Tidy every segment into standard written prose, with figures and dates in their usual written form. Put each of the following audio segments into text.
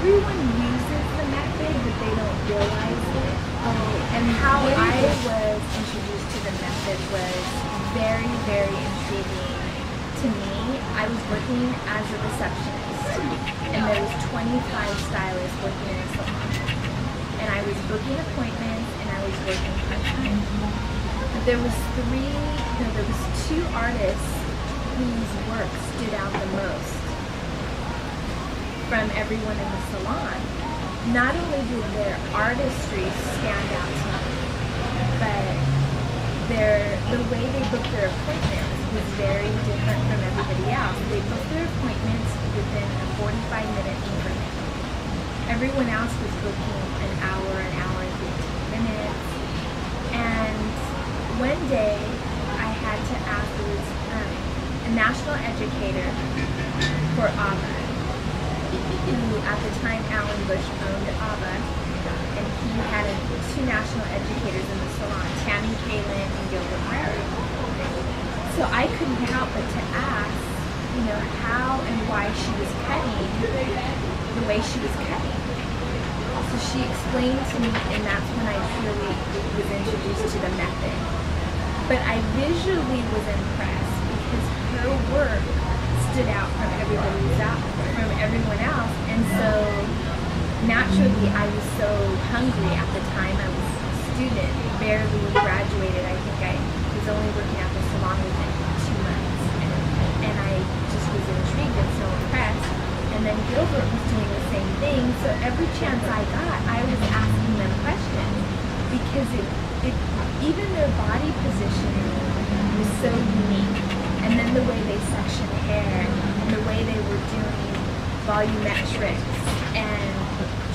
everyone uses the method, but they don't realize it. And how I was introduced to the method was very, very intriguing to me. I was working as a receptionist, and there was 25 stylists working in a salon. And I was booking appointments, and I was working part-time. But there was two artists whose work stood out the most from everyone in the salon. Not only did their artistry stand out to me, but the way they booked their appointments was very different from everybody else. They booked their appointments within a 45-minute increment. Everyone else was booking an hour and 15 minutes. And one day I had to ask, there was a national educator for ABBA, who at the time Alan Bush owned ABBA, and he had two national educators in the salon, Tammy Kalin and Gilbert Murray. So I couldn't help but to ask, how and why she was cutting the way she was cutting. So she explained to me, and that's when I really was introduced to the method. But I visually was impressed because her work stood out from everyone else, and so naturally I was so hungry at the time. I was a student, barely graduated. I think I was only working at the salon within 2 months, and I just was intrigued and so impressed. And then Gilbert was doing the same thing, so every chance I got, I was asking them questions, because even their body positioning was so unique. And then the way they section hair, and the way they were doing volumetrics and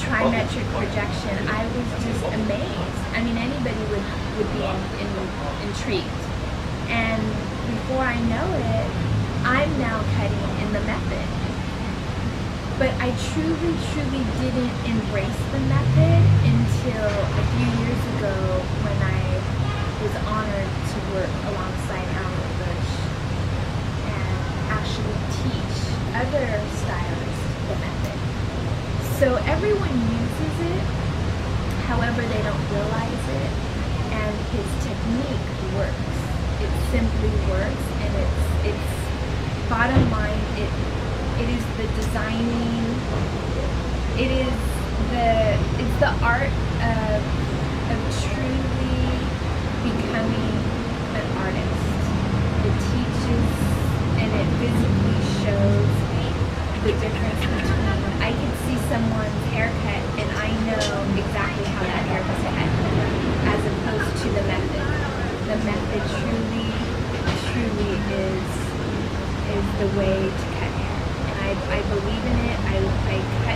trimetric projection, I was just amazed. I mean, anybody would be intrigued. And before I know it, I'm now cutting in the method. But I truly, truly didn't embrace the method until a few years ago, when I was honored to work alongside Alan Bush and actually teach other stylists the method. So everyone uses it, however they don't realize it, and his technique works. It simply works, and it's bottom line, it is the designing, it's the art of truly becoming an artist. It teaches and it visibly shows the difference between, I can see someone's haircut and I know exactly how that hair was cut, as opposed to the method. The method truly is the way to cut hair. I believe in it. I cut